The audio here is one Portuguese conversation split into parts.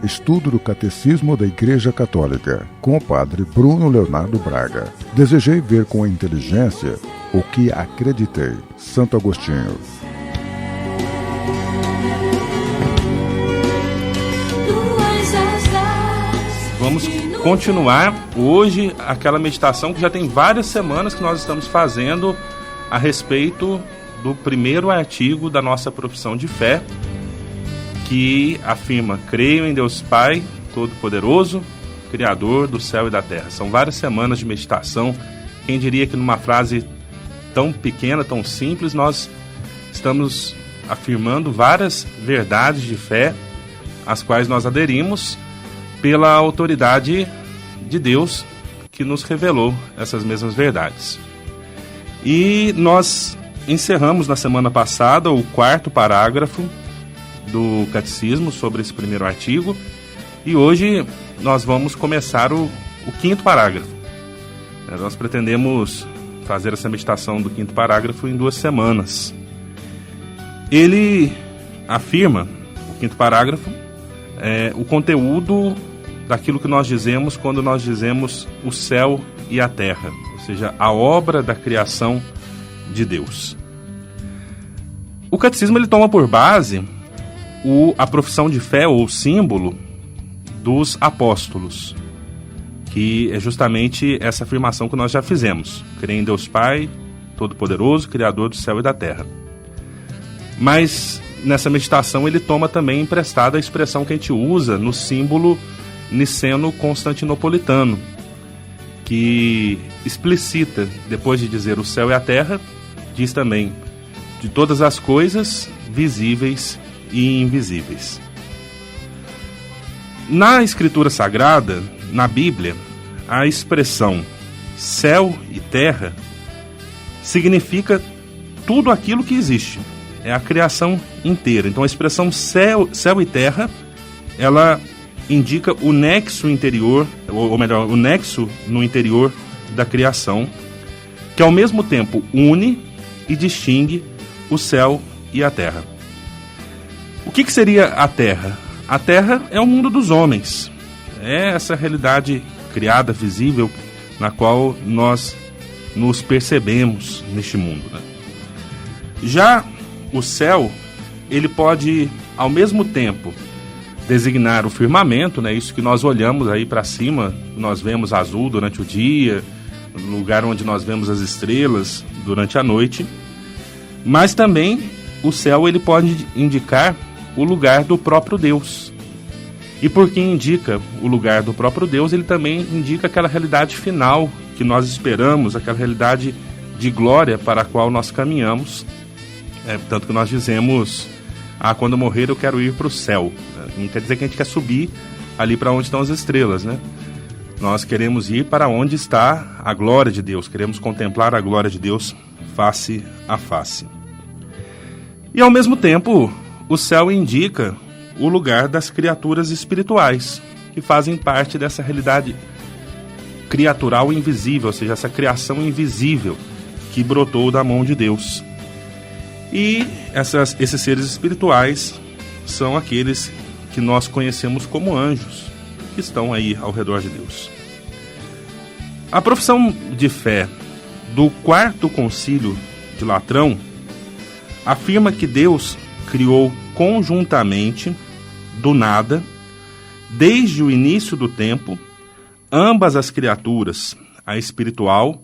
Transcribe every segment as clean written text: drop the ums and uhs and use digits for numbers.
Estudo do Catecismo da Igreja Católica, com o Padre Bruno Leonardo Braga. Desejei ver com a inteligência o que acreditei. Santo Agostinho. Vamos continuar hoje aquela meditação que já tem várias semanas que nós estamos fazendo a respeito do primeiro artigo da nossa profissão de fé, que afirma: creio em Deus Pai Todo-Poderoso, Criador do céu e da terra. São várias semanas de meditação. Quem diria que numa frase tão pequena, tão simples, nós estamos afirmando várias verdades de fé, às quais nós aderimos pela autoridade de Deus, que nos revelou essas mesmas verdades. E nós encerramos na semana passada o 4º parágrafo do Catecismo sobre esse primeiro artigo, e hoje nós vamos começar o 5º parágrafo. Nós pretendemos fazer essa meditação do 5º parágrafo em 2 semanas. Ele afirma, o 5º parágrafo, o conteúdo daquilo que nós dizemos quando nós dizemos o céu e a terra, ou seja, a obra da criação de Deus. O catecismo ele toma por base a profissão de fé ou símbolo dos apóstolos, que é justamente essa afirmação que nós já fizemos: creio em Deus Pai Todo-Poderoso, Criador do céu e da terra. Mas nessa meditação ele toma também emprestada a expressão que a gente usa no símbolo niceno-constantinopolitano, que explicita, depois de dizer o céu e a terra, diz também de todas as coisas visíveis e invisíveis. Na Escritura Sagrada, na Bíblia, a expressão céu e terra significa tudo aquilo que existe, é a criação inteira. Então a expressão céu e terra, ela indica o nexo interior, ou melhor, o nexo no interior da criação, que ao mesmo tempo une e distingue o céu e a terra. O que seria a terra? A terra é o mundo dos homens, é essa realidade criada, visível, na qual nós nos percebemos neste mundo, né? Já o céu, ele pode, ao mesmo tempo, designar o firmamento, né? Isso que nós olhamos aí para cima, nós vemos azul durante o dia, no lugar onde nós vemos as estrelas durante a noite. Mas também o céu ele pode indicar o lugar do próprio Deus. E porque indica o lugar do próprio Deus, ele também indica aquela realidade final que nós esperamos, aquela realidade de glória para a qual nós caminhamos. Tanto que nós dizemos: quando eu morrer eu quero ir para o céu. Não quer dizer que a gente quer subir ali para onde estão as estrelas, né? Nós queremos ir para onde está a glória de Deus, queremos contemplar a glória de Deus face a face. E ao mesmo tempo, o céu indica o lugar das criaturas espirituais, que fazem parte dessa realidade criatural invisível, ou seja, essa criação invisível que brotou da mão de Deus. E esses seres espirituais são aqueles que nós conhecemos como anjos, que estão aí ao redor de Deus. A profissão de fé do 4º Concílio de Latrão afirma que Deus criou conjuntamente, do nada, desde o início do tempo, ambas as criaturas, a espiritual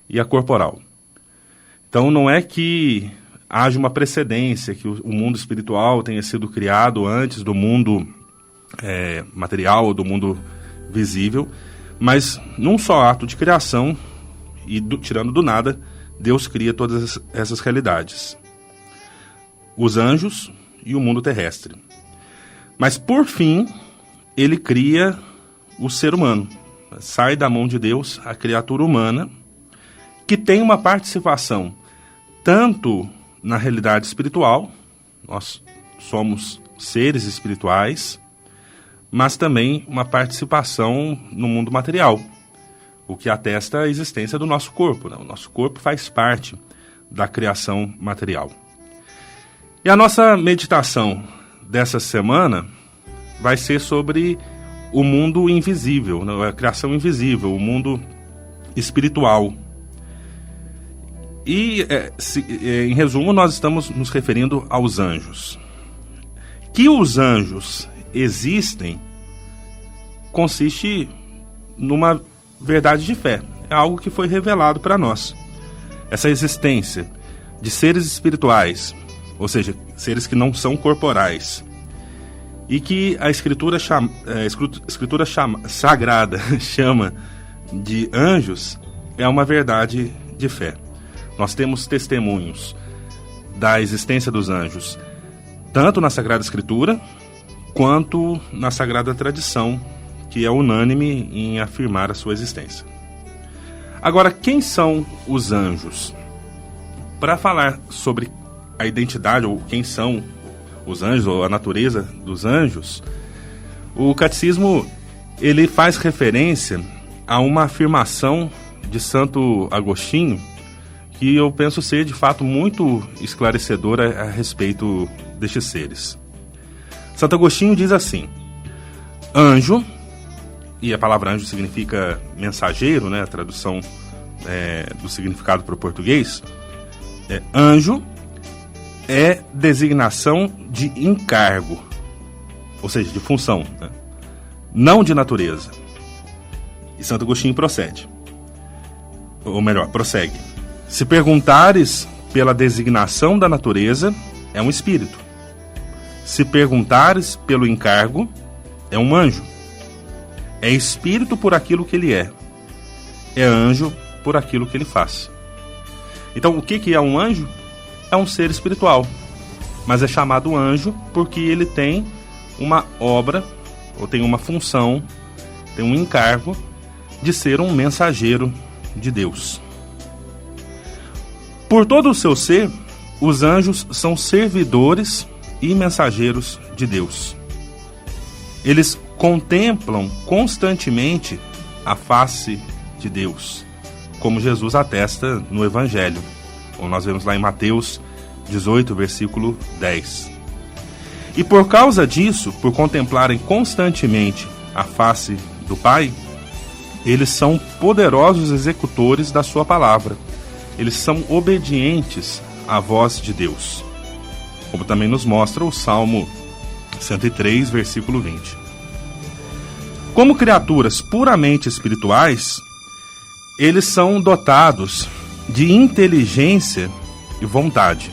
e a corporal. Então não é que haja uma precedência, que o mundo espiritual tenha sido criado antes do mundo material, do mundo visível, mas num só ato de criação, e tirando do nada, Deus cria todas essas realidades: os anjos e o mundo terrestre. Mas por fim, ele cria o ser humano. Sai da mão de Deus a criatura humana, que tem uma participação tanto na realidade espiritual, nós somos seres espirituais, mas também uma participação no mundo material, o que atesta a existência do nosso corpo, né? O nosso corpo faz parte da criação material. E a nossa meditação dessa semana vai ser sobre o mundo invisível, a criação invisível, o mundo espiritual. E, em resumo, nós estamos nos referindo aos anjos. Que os anjos existem consiste numa verdade de fé. É algo que foi revelado para nós. Essa existência de seres espirituais, ou seja, seres que não são corporais, e que a Escritura Sagrada chama de anjos, é uma verdade de fé. Nós temos testemunhos da existência dos anjos, tanto na Sagrada Escritura, quanto na Sagrada Tradição, que é unânime em afirmar a sua existência. Agora, quem são os anjos? Para falar sobre a identidade, ou quem são os anjos, ou a natureza dos anjos, o Catecismo ele faz referência a uma afirmação de Santo Agostinho, que eu penso ser de fato muito esclarecedora a respeito destes seres. Santo Agostinho diz assim: anjo, e a palavra anjo significa mensageiro, né, a tradução do significado para o português, anjo é designação de encargo, ou seja, de função, né, não de natureza. E Santo Agostinho prossegue. Se perguntares pela designação da natureza, é um espírito. Se perguntares pelo encargo, é um anjo. É espírito por aquilo que ele é anjo por aquilo que ele faz. Então, o que é um anjo? É um ser espiritual, mas é chamado anjo porque ele tem uma obra, ou tem uma função, tem um encargo de ser um mensageiro de Deus. Por todo o seu ser, os anjos são servidores e mensageiros de Deus. Eles contemplam constantemente a face de Deus, como Jesus atesta no Evangelho, como nós vemos lá em Mateus 18, versículo 10. E por causa disso, por contemplarem constantemente a face do Pai, eles são poderosos executores da sua palavra. Eles são obedientes à voz de Deus, como também nos mostra o Salmo 103, versículo 20. Como criaturas puramente espirituais, eles são dotados de inteligência e vontade.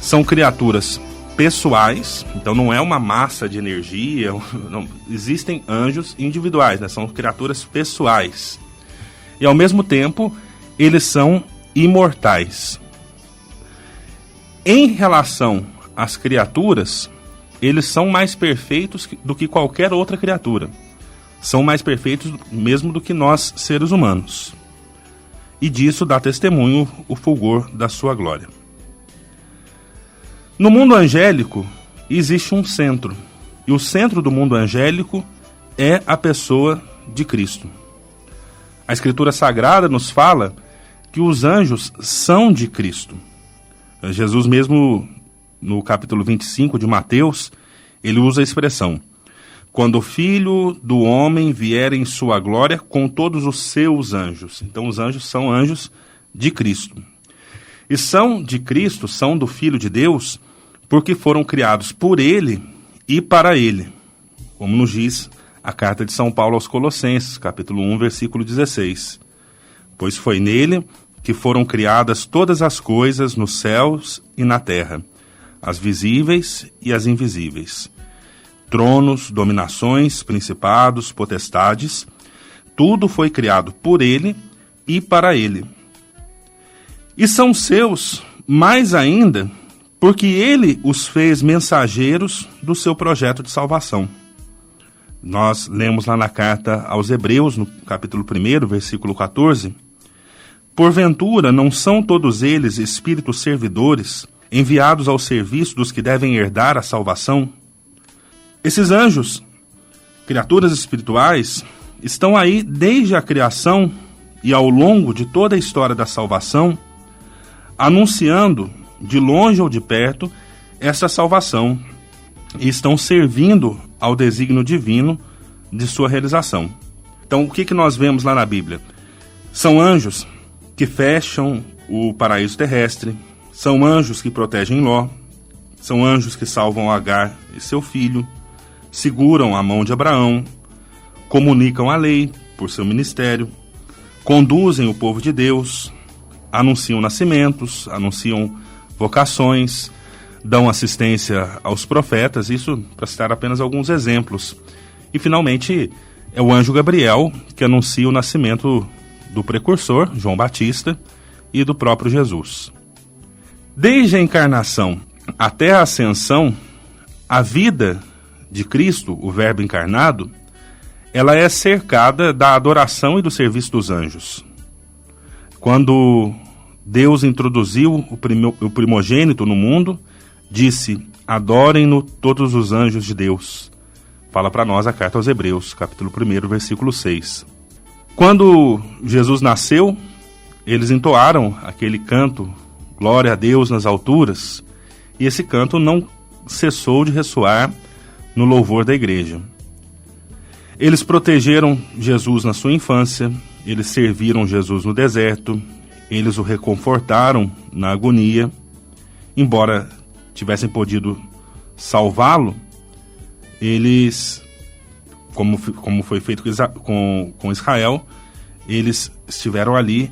São criaturas pessoais, então não é uma massa de energia, não, existem anjos individuais, né? São criaturas pessoais. E ao mesmo tempo, eles são imortais. Em relação às criaturas, eles são mais perfeitos do que qualquer outra criatura. São mais perfeitos mesmo do que nós, seres humanos. E disso dá testemunho o fulgor da sua glória. No mundo angélico, existe um centro. E o centro do mundo angélico é a pessoa de Cristo. A Escritura Sagrada nos fala que os anjos são de Cristo. Jesus mesmo, no capítulo 25 de Mateus, ele usa a expressão: quando o Filho do Homem vier em sua glória com todos os seus anjos. Então os anjos são anjos de Cristo. E são de Cristo, são do Filho de Deus, porque foram criados por Ele e para Ele. Como nos diz a carta de São Paulo aos Colossenses, capítulo 1, versículo 16. Pois foi nele que foram criadas todas as coisas nos céus e na terra, as visíveis e as invisíveis. Tronos, dominações, principados, potestades, tudo foi criado por Ele e para Ele. E são seus, mais ainda, porque Ele os fez mensageiros do seu projeto de salvação. Nós lemos lá na carta aos Hebreus, no capítulo 1, versículo 14, porventura não são todos eles espíritos servidores, enviados ao serviço dos que devem herdar a salvação? Esses anjos, criaturas espirituais, estão aí desde a criação e ao longo de toda a história da salvação, anunciando, de longe ou de perto, essa salvação, e estão servindo ao desígnio divino de sua realização. Então, o que nós vemos lá na Bíblia? São anjos que fecham o paraíso terrestre, são anjos que protegem Ló, são anjos que salvam Agar e seu filho, seguram a mão de Abraão, comunicam a lei por seu ministério, conduzem o povo de Deus, anunciam nascimentos, anunciam vocações, dão assistência aos profetas, isso para citar apenas alguns exemplos. E finalmente é o anjo Gabriel que anuncia o nascimento do precursor, João Batista, e do próprio Jesus. Desde a encarnação até a ascensão, a vida de Cristo, o Verbo encarnado, ela é cercada da adoração e do serviço dos anjos. Quando Deus introduziu o primogênito no mundo, disse: adorem-no todos os anjos de Deus. Fala para nós a carta aos Hebreus, capítulo 1, versículo 6. Quando Jesus nasceu, eles entoaram aquele canto, glória a Deus nas alturas, e esse canto não cessou de ressoar no louvor da igreja. Eles protegeram Jesus na sua infância, eles serviram Jesus no deserto, eles o reconfortaram na agonia. Embora tivessem podido salvá-lo, eles, como foi feito com Israel, eles estiveram ali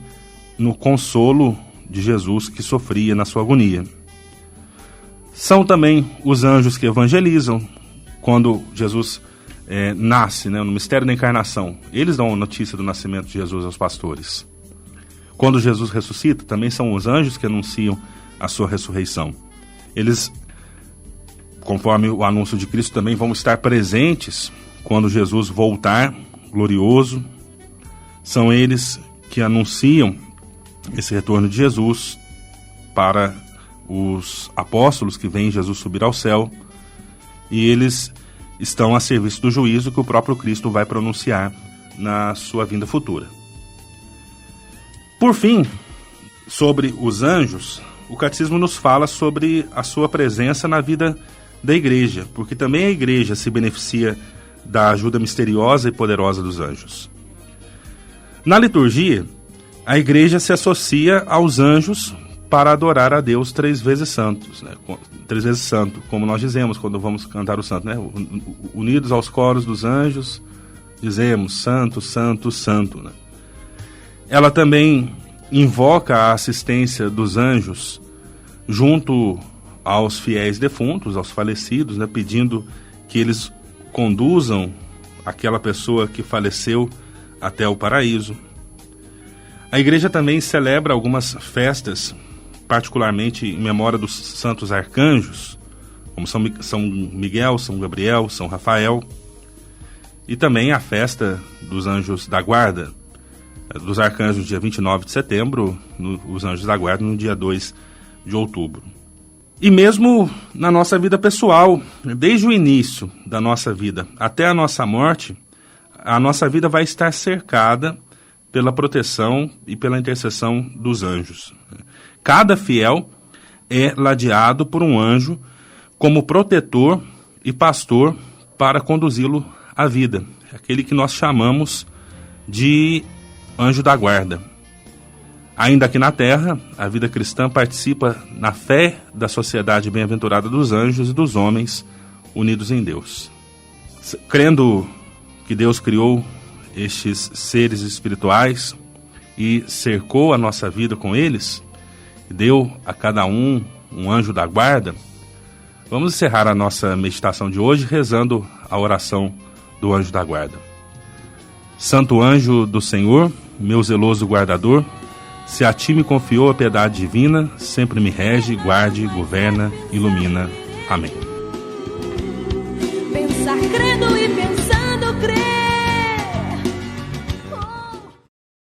no consolo de Jesus que sofria na sua agonia. São também os anjos que evangelizam. Quando Jesus nasce, no mistério da encarnação, eles dão a notícia do nascimento de Jesus aos pastores. Quando Jesus ressuscita, também são os anjos que anunciam a sua ressurreição. Eles, conforme o anúncio de Cristo, também vão estar presentes quando Jesus voltar glorioso. São eles que anunciam esse retorno de Jesus para os apóstolos que veem Jesus subir ao céu, e eles estão a serviço do juízo que o próprio Cristo vai pronunciar na sua vinda futura. Por fim, sobre os anjos, o catecismo nos fala sobre a sua presença na vida da igreja, porque também a igreja se beneficia da ajuda misteriosa e poderosa dos anjos. Na liturgia, a igreja se associa aos anjos para adorar a Deus 3 vezes santos, 3 vezes santo, como nós dizemos quando vamos cantar o santo, unidos aos coros dos anjos, dizemos santo, santo, santo. Ela também invoca a assistência dos anjos junto aos fiéis defuntos, aos falecidos, pedindo que eles conduzam aquela pessoa que faleceu até o paraíso. A igreja também celebra algumas festas, particularmente em memória dos santos arcanjos, como São Miguel, São Gabriel, São Rafael, e também a festa dos anjos da guarda, dos arcanjos no dia 29 de setembro, os anjos da guarda no dia 2 de outubro. E mesmo na nossa vida pessoal, desde o início da nossa vida até a nossa morte, a nossa vida vai estar cercada pela proteção e pela intercessão dos anjos. Cada fiel é ladeado por um anjo como protetor e pastor para conduzi-lo à vida. Aquele que nós chamamos de anjo da guarda. Ainda aqui na terra, a vida cristã participa na fé da sociedade bem-aventurada dos anjos e dos homens unidos em Deus. Crendo que Deus criou estes seres espirituais e cercou a nossa vida com eles, deu a cada um anjo da guarda, vamos encerrar a nossa meditação de hoje rezando a oração do anjo da guarda. Santo anjo do Senhor, meu zeloso guardador, se a ti me confiou a piedade divina, sempre me rege, guarde, governa, ilumina. Amém.